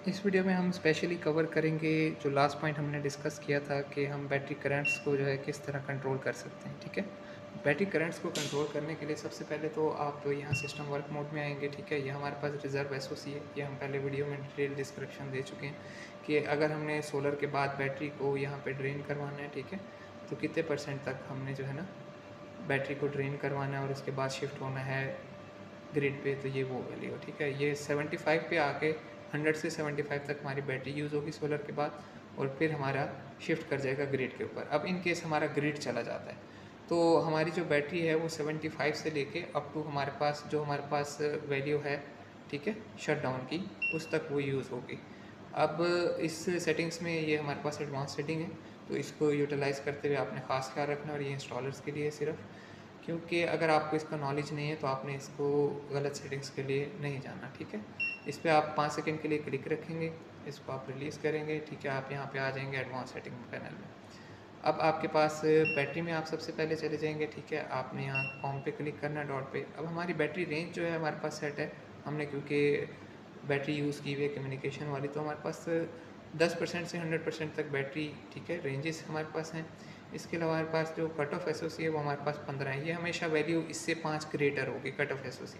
इस वीडियो में हम स्पेशली कवर करेंगे जो लास्ट पॉइंट हमने डिस्कस किया था कि हम बैटरी करंट्स को जो है किस तरह कंट्रोल कर सकते हैं। ठीक है, बैटरी करंट्स को कंट्रोल करने के लिए सबसे पहले तो आप यहाँ सिस्टम वर्क मोड में आएंगे। ठीक है, ये हमारे पास रिजर्व एसओसी है, ये हम पहले वीडियो में डिटेल डिस्क्रिप्शन दे चुके हैं कि अगर हमने सोलर के बाद बैटरी को यहाँ पे ड्रेन करवाना है, ठीक है, तो कितने परसेंट तक हमने जो है ना बैटरी को ड्रेन करवाना है और उसके बाद शिफ्ट होना है ग्रिड पे, तो ये वो वैल्यू है। ठीक है, ये 75 पे आके 100 से 75 तक हमारी बैटरी यूज़ होगी सोलर के बाद, और फिर हमारा शिफ्ट कर जाएगा ग्रिड के ऊपर। अब इन केस हमारा ग्रिड चला जाता है तो हमारी जो बैटरी है वो 75 से लेके अप टू हमारे पास वैल्यू है, ठीक है, शट डाउन की, उस तक वो यूज़ होगी। अब इस सेटिंग्स में ये हमारे पास एडवांस सेटिंग है, तो इसको यूटिलाइज़ करते हुए आपने ख़ास ख्याल रखना, और ये इंस्टॉलर्स के लिए सिर्फ, क्योंकि अगर आपको इसका नॉलेज नहीं है तो आपने इसको गलत सेटिंग्स के लिए नहीं जाना। ठीक है, इस पर आप 5 सेकंड के लिए क्लिक रखेंगे, इसको आप रिलीज़ करेंगे। ठीक है, आप यहाँ पे आ जाएंगे एडवांस सेटिंग पैनल में। अब आपके पास बैटरी में आप सबसे पहले चले जाएंगे। ठीक है, आपने यहाँ कॉम पे क्लिक करना है, डॉट पे। अब हमारी बैटरी रेंज जो है हमारे पास सेट है हमने, क्योंकि बैटरी यूज़ की हुई है कम्युनिकेशन वाली, तो हमारे पास 10% से 100% तक बैटरी, ठीक है, रेंजेस हमारे पास हैं। इसके अलावा हमारे पास जो कट ऑफ एसओसी है वो हमारे पास 15 है। ये हमेशा वैल्यू इससे 5 ग्रेटर होगी कट ऑफ एसओसी।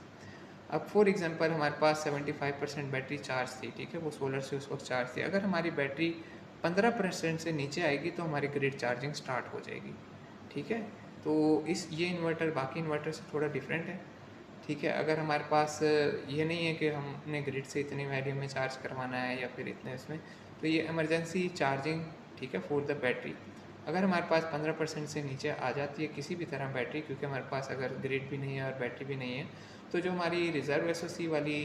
अब फॉर एग्जांपल हमारे पास 75% बैटरी चार्ज थी, ठीक है, वो सोलर से उस वक्त चार्ज थी। अगर हमारी बैटरी 15% से नीचे आएगी तो हमारी ग्रिड चार्जिंग स्टार्ट हो जाएगी। ठीक है, तो ये इन्वर्टर बाकी इन्वर्टर से थोड़ा डिफरेंट है। ठीक है, अगर हमारे पास ये नहीं है कि हमने ग्रिड से इतनी वैल्यू में चार्ज करवाना है या फिर इतने उसमें, तो ये इमरजेंसी चार्जिंग, ठीक है, फॉर द बैटरी। अगर हमारे पास 15% से नीचे आ जाती है किसी भी तरह बैटरी, क्योंकि हमारे पास अगर ग्रिड भी नहीं है और बैटरी भी नहीं है, तो जो हमारी रिज़र्व एसओसी वाली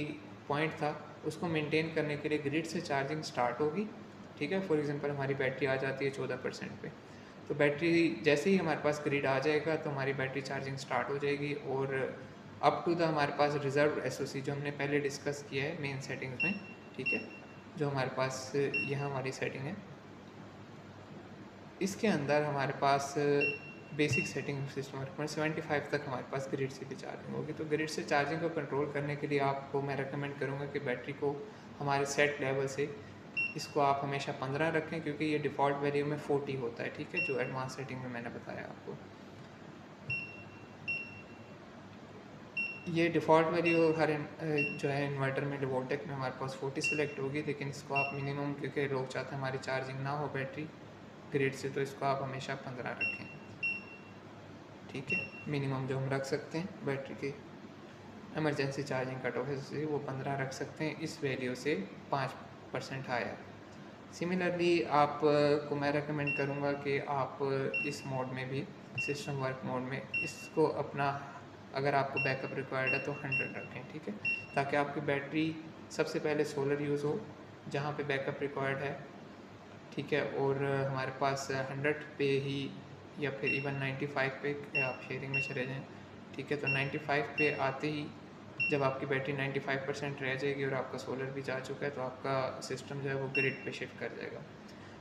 पॉइंट था उसको मेंटेन करने के लिए ग्रिड से चार्जिंग स्टार्ट होगी। ठीक है, फॉर एग्जांपल हमारी बैटरी आ जाती है 14% पे, तो बैटरी जैसे ही हमारे पास ग्रिड आ जाएगा तो हमारी बैटरी चार्जिंग स्टार्ट हो जाएगी, और अप टू द हमारे पास रिज़र्व एसओसी जो हमने पहले डिस्कस किया है मेन सेटिंग्स में। ठीक है, जो हमारे पास यहाँ हमारी सेटिंग है, इसके अंदर हमारे पास बेसिक सेटिंग सिस्टम वर्क में 75 तक हमारे पास ग्रिड से भी चार्जिंग होगी। तो ग्रिड से चार्जिंग को कंट्रोल करने के लिए आपको मैं रेकमेंड करूँगा कि बैटरी को हमारे सेट लेवल से इसको आप हमेशा 15 रखें, क्योंकि ये डिफ़ॉल्ट वैल्यू में 40 होता है। ठीक है, जो एडवांस सेटिंग में मैंने बताया आपको, ये डिफ़ॉल्ट वैल्यू हर जो है इन्वर्टर में वोल्टेक में हमारे पास 40 सेलेक्ट होगी, लेकिन इसको आप मिनिमम, क्योंकि लोग चाहते हैं हमारी चार्जिंग ना हो बैटरी ग्रिड से, तो इसको आप हमेशा 15 रखें। ठीक है, मिनिमम जो हम रख सकते हैं बैटरी के इमरजेंसी चार्जिंग कट ऑफ से वो 15 रख सकते हैं, इस वैल्यू से 5% हायर। सिमिलरली आप को मैं रेकमेंड करूँगा कि आप इस मोड में भी, सिस्टम वर्क मोड में, इसको अपना, अगर आपको बैकअप रिक्वायर्ड है तो 100 रखें। ठीक है, ताकि आपकी बैटरी सबसे पहले सोलर यूज़ हो जहाँ पे बैकअप रिक्वायर्ड है। ठीक है, और हमारे पास 100 पे ही या फिर इवन 95 पे आप शेयरिंग में चले जाएँ। ठीक है, तो 95 पे आते ही जब आपकी बैटरी 95% रह जाएगी और आपका सोलर भी जा चुका है, तो आपका सिस्टम जो है वो ग्रिड पे शिफ्ट कर जाएगा।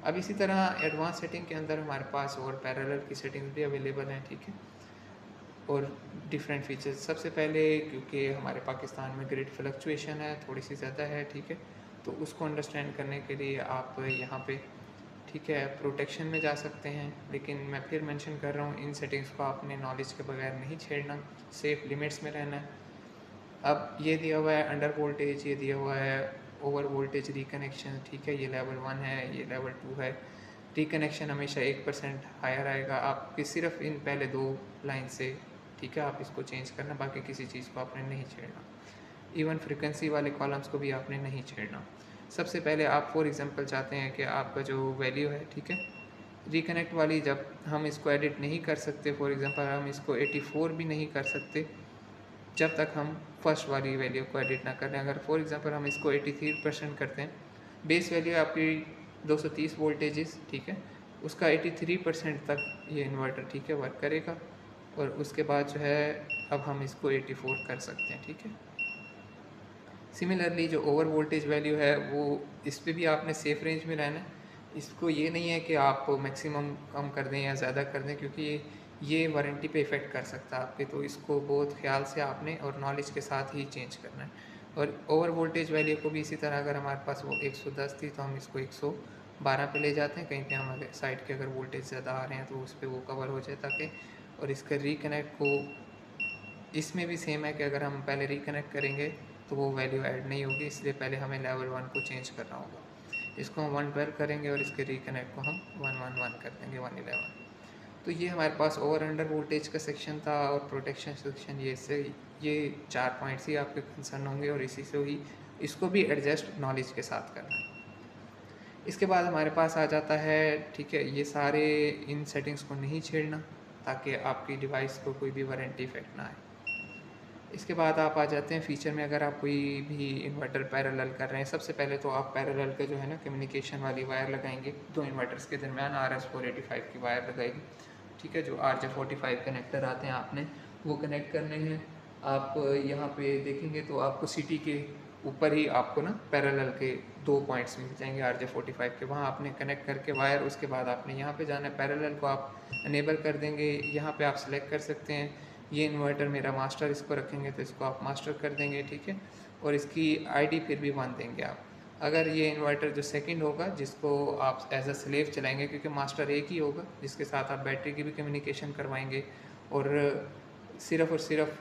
अब इसी तरह एडवांस सेटिंग के अंदर हमारे पास और पैरेलल की सेटिंग्स भी अवेलेबल हैं। ठीक है, और डिफरेंट फीचर्स, सबसे पहले क्योंकि हमारे पाकिस्तान में ग्रिड फ्लक्चुएशन है थोड़ी सी ज़्यादा है, ठीक है, तो उसको अंडरस्टैंड करने के लिए आप यहाँ पे, ठीक है, प्रोटेक्शन में जा सकते हैं। लेकिन मैं फिर मेंशन कर रहा हूँ, इन सेटिंग्स को आपने नॉलेज के बगैर नहीं छेड़ना, सेफ लिमिट्स में रहना है। अब ये दिया हुआ है अंडर वोल्टेज, ये दिया हुआ है ओवर वोल्टेज रिकनेक्शन। ठीक है, ये लेवल 1 है, ये लेवल 2 है। रिकनेक्शन हमेशा 1% हायर आएगा आपकी सिर्फ इन पहले 2 लाइन से। ठीक है, आप इसको चेंज करना, बाकी किसी चीज़ को आपने नहीं छेड़ना। इवन फ्रिक्वेंसी वाले कॉलम्स को भी आपने नहीं छेड़ना। सबसे पहले आप फॉर एग्जांपल चाहते हैं कि आपका जो वैल्यू है, ठीक है, रिकनेक्ट वाली, जब हम इसको एडिट नहीं कर सकते, फॉर एग्जांपल हम इसको 84 भी नहीं कर सकते जब तक हम फर्स्ट वाली वैल्यू को एडिट ना कर लें। अगर फॉर एग्जांपल हम इसको 83% करते हैं, बेस वैल्यू आपकी 230 वोल्टेजेस, ठीक है, उसका 83% तक ये इन्वर्टर, ठीक है, वर्क करेगा, और उसके बाद जो है अब हम इसको 84 कर सकते हैं। ठीक है, सिमिलरली जो ओवर वोल्टेज वैल्यू है वो, इस पर भी आपने सेफ रेंज में रहना है। इसको ये नहीं है कि आप मैक्सिमम कम कर दें या ज़्यादा कर दें, क्योंकि ये वारंटी पे इफ़ेक्ट कर सकता है आपके, तो इसको बहुत ख्याल से आपने और नॉलेज के साथ ही चेंज करना है। और ओवर वोल्टेज वैल्यू को भी इसी तरह, अगर हमारे पास वो 110 थी तो हम इसको 112 पे ले जाते हैं, कहीं पे हमारे साइड के अगर वोल्टेज ज़्यादा आ रहे हैं तो उस पर वो कवर हो जाए, ताकि और इसका रिकनेक्ट को इसमें भी सेम है कि अगर हम पहले रिकनेक्ट करेंगे तो वो वैल्यू ऐड नहीं होगी, इसलिए पहले हमें लेवल 1 को चेंज करना होगा। इसको हम 112 करेंगे और इसके रिकनेक्ट को हम 111 कर देंगे 111। तो ये हमारे पास ओवर अंडर वोल्टेज का सेक्शन था, और प्रोटेक्शन सेक्शन ये 4 पॉइंट्स ही आपके कंसर्न होंगे, और इसी से ही इसको भी एडजस्ट नॉलेज के साथ करना है। इसके बाद हमारे पास आ जाता है, ठीक है, ये सारे इन सेटिंग्स को नहीं छेड़ना ताकि आपकी डिवाइस को कोई भी वारंटी इफेक्ट ना आए। इसके बाद आप आ जाते हैं फीचर में, अगर आप कोई भी इन्वर्टर पैरेलल कर रहे हैं, सबसे पहले तो आप पैरेलल के जो है ना कम्युनिकेशन वाली वायर लगाएंगे, दो इन्वर्टर्स के दरमियान RS485 की वायर लगाएगी, ठीक है। जो RJ45 कनेक्टर आते हैं आपने वो कनेक्ट करने हैं। आप यहाँ पे देखेंगे तो आपको सिटी के ऊपर ही आपको ना पैरेलल के 2 पॉइंट्स मिल जाएंगे RJ45 के, वहाँ आपने कनेक्ट करके वायर, उसके बाद आपने यहाँ पे जाना है, पैरेलल को आप अनेबल कर देंगे। यहाँ पे आप सेलेक्ट कर सकते हैं ये इन्वर्टर मेरा मास्टर, इसको रखेंगे तो इसको आप मास्टर कर देंगे, ठीक है। और इसकी आईडी फिर भी 1 देंगे आप। अगर ये इन्वर्टर जो सेकंड होगा जिसको आप एज अ स्लेव चलाएंगे, क्योंकि मास्टर एक ही होगा जिसके साथ आप बैटरी की भी कम्युनिकेशन करवाएंगे, और सिर्फ़ और सिर्फ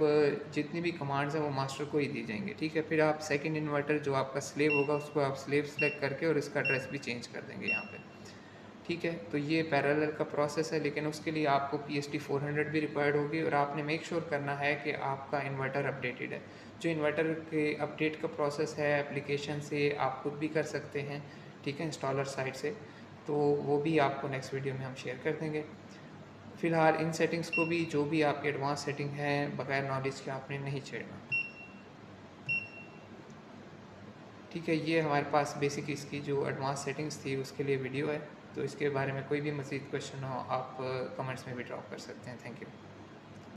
जितनी भी कमांड्स हैं वो मास्टर को ही दी जाएंगे, ठीक है। फिर आप सेकंड इन्वर्टर जो आपका स्लेव होगा उसको आप स्लेव सेलेक्ट करके और इसका एड्रेस भी चेंज कर देंगे यहाँ पे, ठीक है। तो ये पैरेलल का प्रोसेस है, लेकिन उसके लिए आपको PST-400 भी रिक्वायर्ड होगी, और आपने मेक श्योर करना है कि आपका इन्वर्टर अपडेटेड है। जो इन्वर्टर के अपडेट का प्रोसेस है एप्लीकेशन से आप खुद भी कर सकते हैं, ठीक है, इंस्टॉलर साइट से, तो वो भी आपको नेक्स्ट वीडियो में हम शेयर कर देंगे। फ़िलहाल इन सेटिंग्स को भी, जो भी आपके एडवांस सेटिंग है, बगैर नॉलेज के आपने नहीं छेड़ना, ठीक है। ये हमारे पास बेसिक इसकी जो एडवांस सेटिंग्स थी उसके लिए वीडियो है, तो इसके बारे में कोई भी मज़ीद क्वेश्चन हो आप कमेंट्स में भी ड्रॉप कर सकते हैं। Thank you.